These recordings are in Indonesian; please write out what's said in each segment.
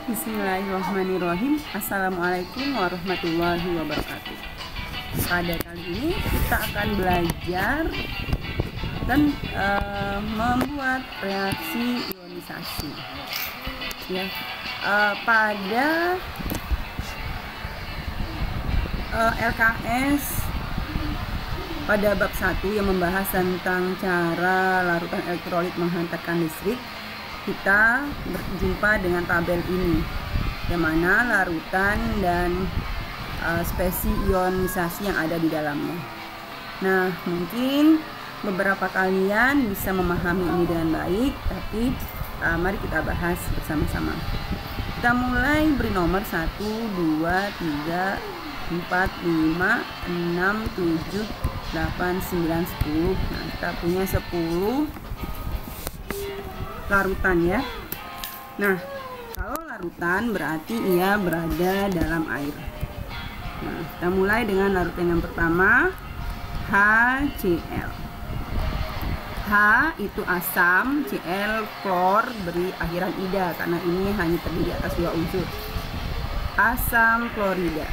Bismillahirrahmanirrahim. Assalamualaikum warahmatullahi wabarakatuh. Pada kali ini kita akan belajar dan membuat reaksi ionisasi. Ya, pada LKS pada bab 1 yang membahas tentang cara larutan elektrolit menghantarkan listrik, kita berjumpa dengan tabel ini, yang mana larutan dan spesi ionisasi yang ada di dalamnya. Nah, mungkin beberapa kalian bisa memahami ini dengan baik, tapi mari kita bahas bersama-sama. Kita mulai beri nomor 1, 2, 3, 4, 5, 6, 7, 8, 9, 10. Nah, kita punya 10 larutan ya. Nah, kalau larutan berarti ia berada dalam air. Nah, kita mulai dengan larutan yang pertama, HCl. H itu asam, Cl klor, beri akhiran ida karena ini hanya terdiri atas dua unsur. Asam klorida.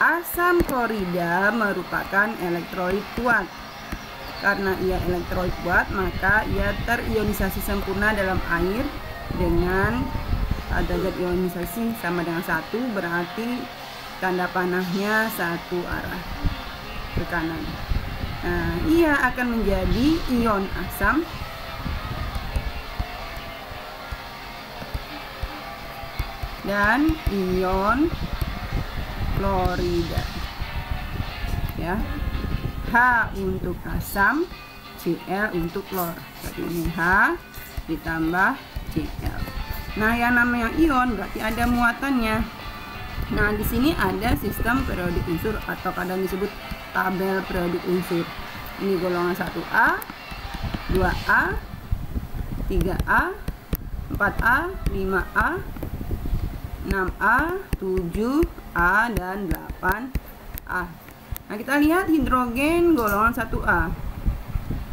Asam klorida merupakan elektrolit kuat. Karena ia elektrolit kuat, maka ia terionisasi sempurna dalam air dengan derajat ionisasi sama dengan 1, berarti tanda panahnya satu arah ke kanan. Nah, ia akan menjadi ion asam dan ion klorida. Ya. H untuk asam, Cl untuk klor. Jadi ini H ditambah Cl. Nah, yang namanya ion berarti ada muatannya. Nah, di sini ada sistem periodik unsur atau kadang disebut tabel periodik unsur. Ini golongan 1A, 2A, 3A, 4A, 5A, 6A, 7A, dan 8A. Nah, kita lihat hidrogen golongan 1A.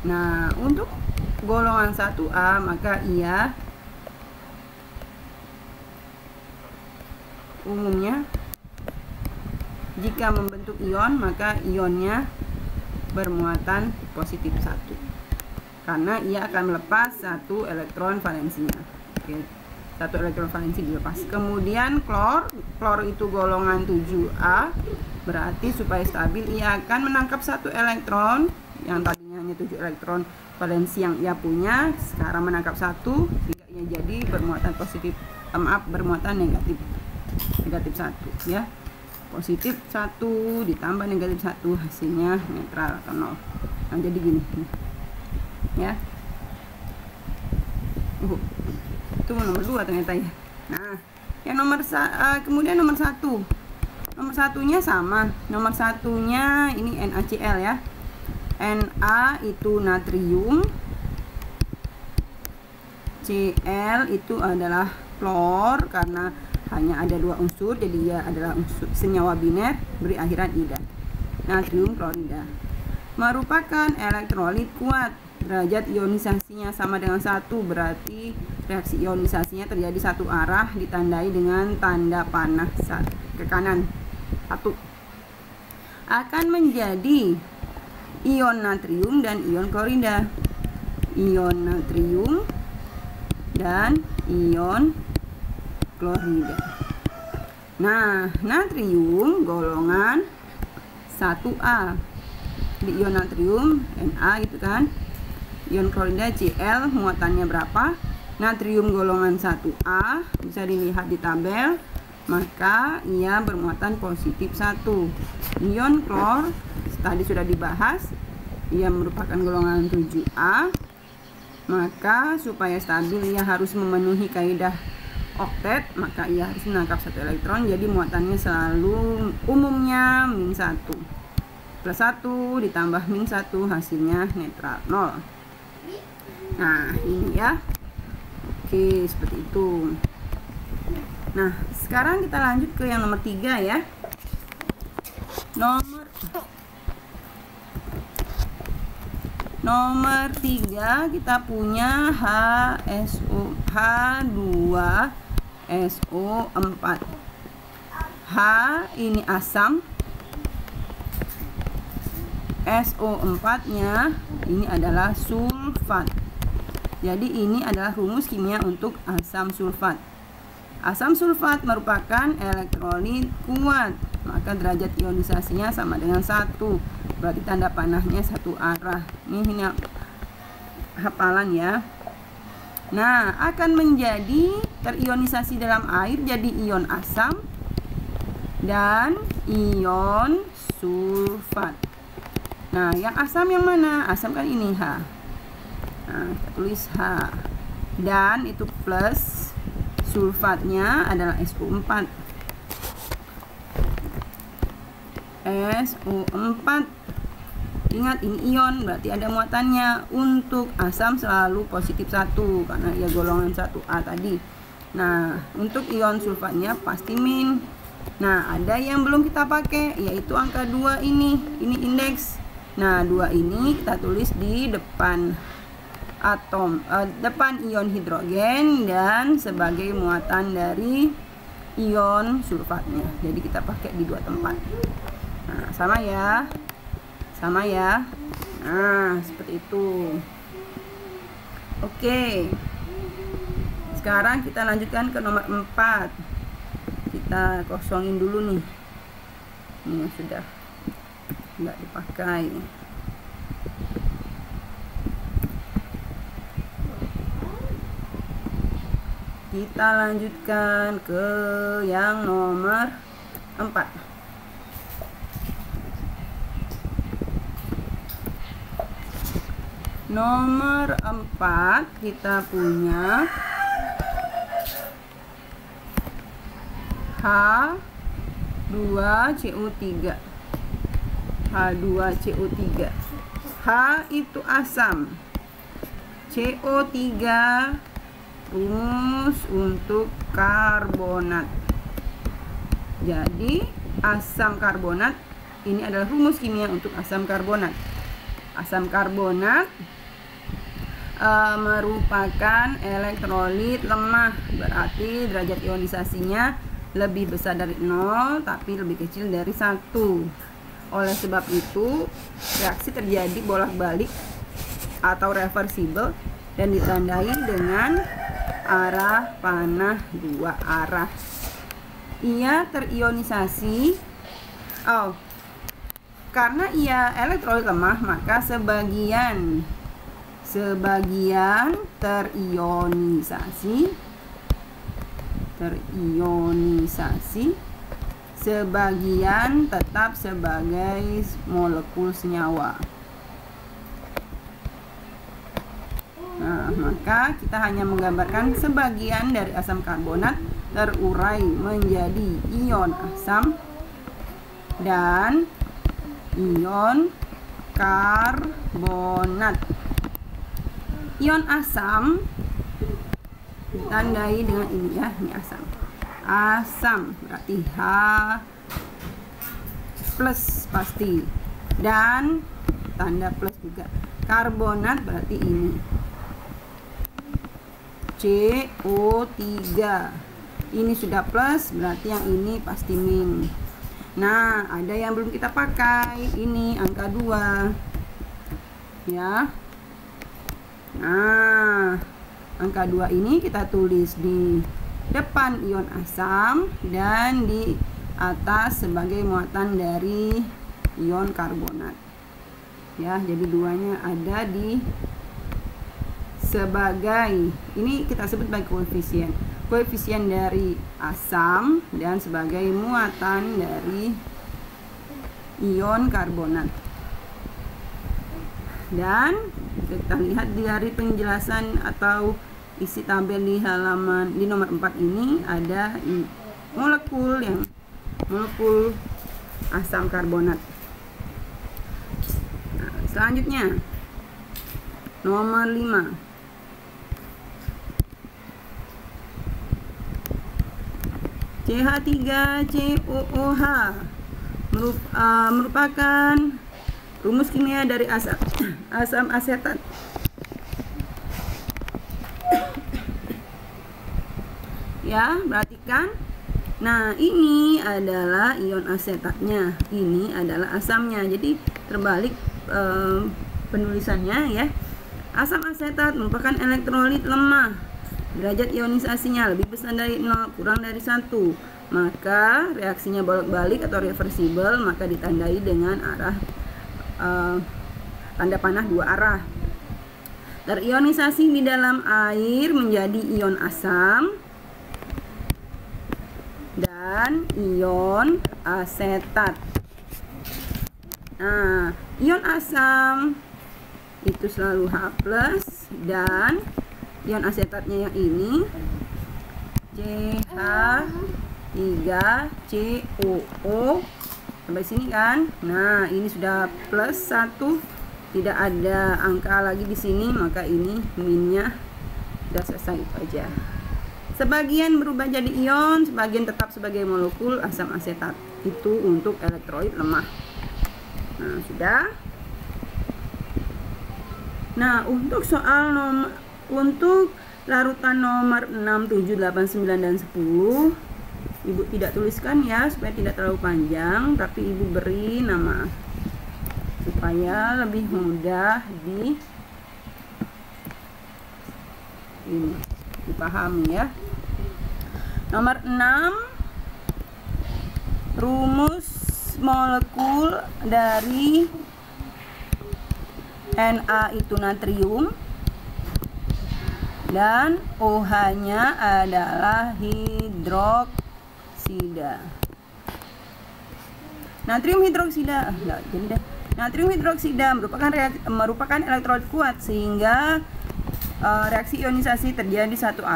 Nah, untuk golongan 1A maka ia umumnya jika membentuk ion maka ionnya bermuatan positif 1 karena ia akan melepas satu elektron valensinya. Oke, satu elektron valensi dilepas. Kemudian klor itu golongan 7A, berarti supaya stabil ia akan menangkap satu elektron yang tadinya hanya 7 elektron valensi yang ia punya, sekarang menangkap satu sehingga ia jadi bermuatan positif, bermuatan negatif 1 ya. Positif 1 ditambah negatif 1 hasilnya netral atau 0. Nah, jadi gini ya. Itu nomor 2 ternyata ya. Nah, yang kemudian nomor 1. Nomor satunya sama. Nomor satunya ini NaCl ya. Na itu natrium. Cl itu adalah klor karena hanya ada dua unsur, jadi dia adalah unsur senyawa biner, beri akhiran ida. Natrium klorida. Merupakan elektrolit kuat. Derajat ionisasinya sama dengan 1, berarti reaksi ionisasinya terjadi satu arah, ditandai dengan tanda panah ke kanan 1. Akan menjadi ion natrium dan ion klorida. Ion natrium dan ion klorida. Nah, natrium golongan 1A. Di ion natrium Na gitu kan. Ion klorida Cl muatannya berapa? Natrium golongan 1A bisa dilihat di tabel, maka ia bermuatan positif 1. Ion klor tadi sudah dibahas, ia merupakan golongan 7A, maka supaya stabil ia harus memenuhi kaidah oktet, maka ia harus menangkap satu elektron, jadi muatannya selalu umumnya -1. Plus 1 ditambah -1 hasilnya netral 0. Nah, ini ya. Oke, seperti itu. Nah, sekarang kita lanjut ke yang nomor 3 ya. Nomor 3 kita punya H2SO4. H ini asam, SO4 nya ini adalah sulfat. Jadi ini adalah rumus kimia untuk asam sulfat. Asam sulfat merupakan elektrolit kuat, maka derajat ionisasinya sama dengan 1. Berarti tanda panahnya satu arah. Ini hafalan ya. Nah, akan menjadi terionisasi dalam air jadi ion asam dan ion sulfat. Nah, yang asam yang mana? Asam kan ini H. Nah, kita tulis H. Dan itu plus, sulfatnya adalah SO4. SO4. Ingat ini ion, berarti ada muatannya. Untuk asam selalu positif 1 karena ia golongan 1A tadi. Nah, untuk ion sulfatnya pasti min. Nah, ada yang belum kita pakai, yaitu angka 2 ini. Ini indeks. Nah, 2 ini kita tulis di depan atom, depan ion hidrogen dan sebagai muatan dari ion sulfatnya. Jadi kita pakai di 2 tempat. Nah, sama ya. Sama ya. Nah, seperti itu. Oke. Sekarang kita lanjutkan ke nomor 4. Kita kosongin dulu nih. Ini sudah nggak dipakai. Kita lanjutkan ke yang nomor 4. Nomor 4 kita punya H2CO3. H2CO3. H itu asam. CO3 rumus untuk karbonat. Jadi asam karbonat ini adalah rumus kimia untuk asam karbonat. Asam karbonat merupakan elektrolit lemah, berarti derajat ionisasinya lebih besar dari 0 tapi lebih kecil dari 1. Oleh sebab itu reaksi terjadi bolak-balik atau reversible dan ditandai dengan arah panah 2 arah. Ia terionisasi karena ia elektrolit lemah, maka sebagian terionisasi, sebagian tetap sebagai molekul senyawa. Nah, maka kita hanya menggambarkan sebagian dari asam karbonat terurai menjadi ion asam dan ion karbonat. Ion asam ditandai dengan ini ya, ini asam. Asam berarti H plus pasti dan tanda plus juga. Karbonat berarti ini CO3. Ini sudah plus, berarti yang ini pasti min. Nah, ada yang belum kita pakai. Ini angka 2. Ya. Nah, angka 2 ini kita tulis di depan ion asam dan di atas sebagai muatan dari ion karbonat. Ya, jadi 2-nya ada di sebagai, ini kita sebut sebagai koefisien dari asam dan sebagai muatan dari ion karbonat. Dan kita lihat dari penjelasan atau isi tabel di halaman di nomor 4 ini ada molekul asam karbonat. Nah, selanjutnya nomor 5. CH3COOH merupakan Rumus kimia dari asam asetat. Ya, perhatikan. Nah, ini adalah ion asetatnya, ini adalah asamnya. Jadi terbalik penulisannya ya. Asam asetat merupakan elektrolit lemah. Derajat ionisasinya lebih besar dari 0 kurang dari 1. Maka reaksinya bolak-balik atau reversibel, maka ditandai dengan arah tanda panah 2 arah. Terionisasi di dalam air menjadi ion asam dan ion asetat. Nah, ion asam itu selalu H+ dan ion asetatnya yang ini CH3COO. Sampai sini kan? Nah, ini sudah +1, tidak ada angka lagi di sini, maka ini minnya sudah selesai, itu aja. Sebagian berubah jadi ion, sebagian tetap sebagai molekul asam asetat. Itu untuk elektrolit lemah. Nah, sudah. Nah, untuk soal untuk larutan nomor 6, 7, 8, 9, dan 10, Ibu tidak tuliskan ya, supaya tidak terlalu panjang, tapi Ibu beri nama supaya lebih mudah dipahami ya. Nomor 6, rumus molekul dari Na itu natrium dan OH-nya adalah hidroksida. Natrium hidroksida, natrium hidroksida merupakan elektrolit kuat sehingga reaksi ionisasi terjadi satu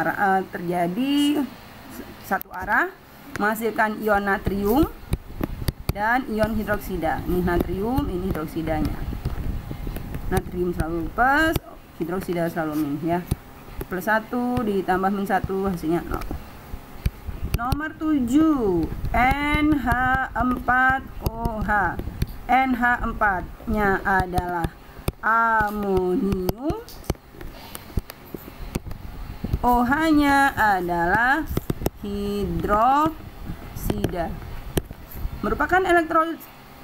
arah menghasilkan ion natrium dan ion hidroksida. Ini natrium, ini hidroksidanya. Natrium selalu plus, hidroksida selalu min ya. +1 ditambah -1 hasilnya 0. Nomor 7, NH4OH. NH4-nya adalah amonium. OH-nya adalah hidroksida. Merupakan elektrolit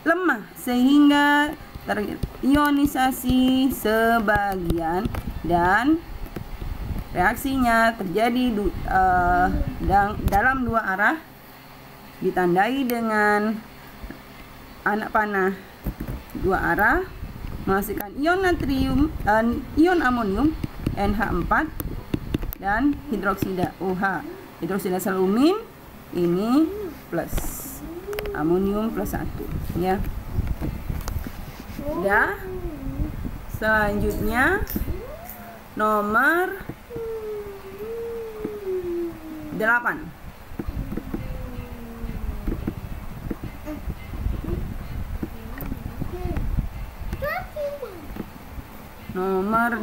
lemah sehingga terionisasi sebagian dan reaksinya terjadi dalam 2 arah, ditandai dengan anak panah 2 arah, menghasilkan ion natrium dan ion amonium NH4 dan hidroksida OH. Hidroksida selalu min, ini plus, amonium +1 ya. Udah. Selanjutnya nomor 8. Nomor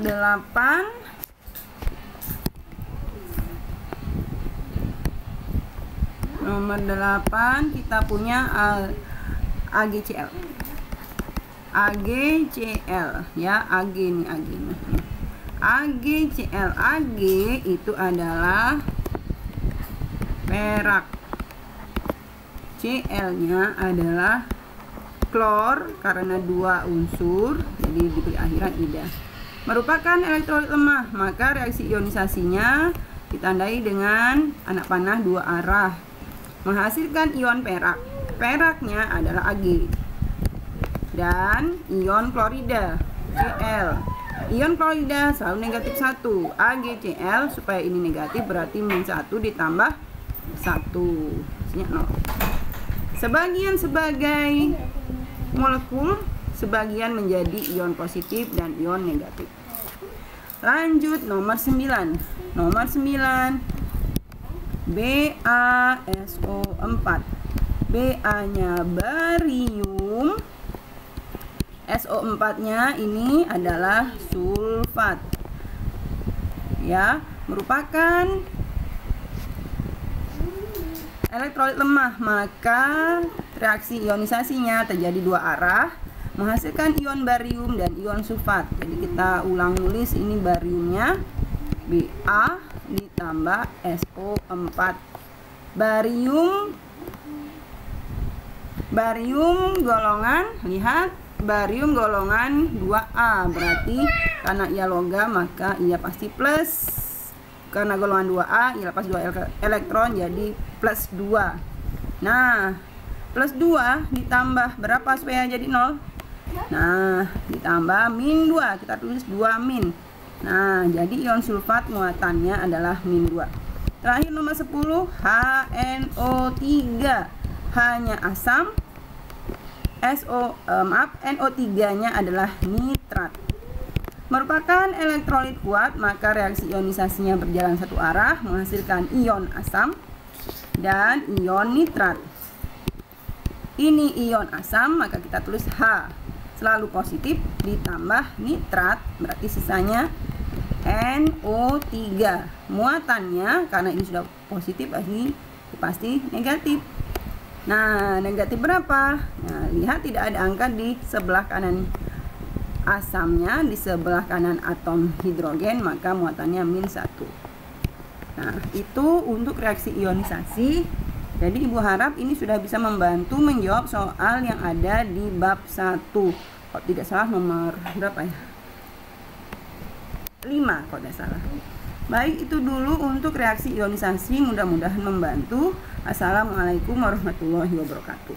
8 kita punya AgCl. AgCl ya, Ag nih, Ag nih. AgCl. Ag itu adalah perak. Cl-nya adalah klor karena 2 unsur, jadi diberi akhiran ida. Merupakan elektrolit lemah, maka reaksi ionisasinya ditandai dengan anak panah 2 arah, menghasilkan ion perak. Peraknya adalah Ag. Dan ion klorida Cl. Ion klorida selalu negatif 1. AgCl, supaya ini negatif berarti -1 ditambah 1, hasilnya 0. Sebagian sebagai molekul, sebagian menjadi ion positif dan ion negatif. Lanjut nomor 9. Nomor 9, BaSO4. Ba-nya barium, SO4-nya ini adalah sulfat. Ya, merupakan elektrolit lemah, maka reaksi ionisasinya terjadi 2 arah, menghasilkan ion barium dan ion sulfat. Jadi kita ulang nulis, ini bariumnya Ba ditambah SO4. Barium golongan, lihat, barium golongan 2A, berarti karena ia logam maka ia pasti plus. Karena golongan 2A ia lepas 2 elektron jadi plus 2. Nah, plus 2 ditambah berapa supaya jadi 0? Nah, ditambah min 2, kita tulis 2 min. Nah, jadi ion sulfat muatannya adalah min 2. Terakhir nomor 10, HNO3, hanya asam. NO3-nya adalah nitrat. Merupakan elektrolit kuat, maka reaksi ionisasinya berjalan satu arah menghasilkan ion asam dan ion nitrat. Ini ion asam, maka kita tulis H selalu positif ditambah nitrat, berarti sisanya NO3. Muatannya karena ini sudah positif pasti negatif. Nah, negatif berapa? Nah, lihat tidak ada angka di sebelah kanan asamnya, di sebelah kanan atom hidrogen, maka muatannya min 1. Nah, itu untuk reaksi ionisasi. Jadi Ibu harap ini sudah bisa membantu menjawab soal yang ada di bab 1. Kalau tidak salah nomor berapa ya? 5 kalau tidak salah. Baik, itu dulu untuk reaksi ionisasi, mudah-mudahan membantu. Assalamualaikum warahmatullahi wabarakatuh.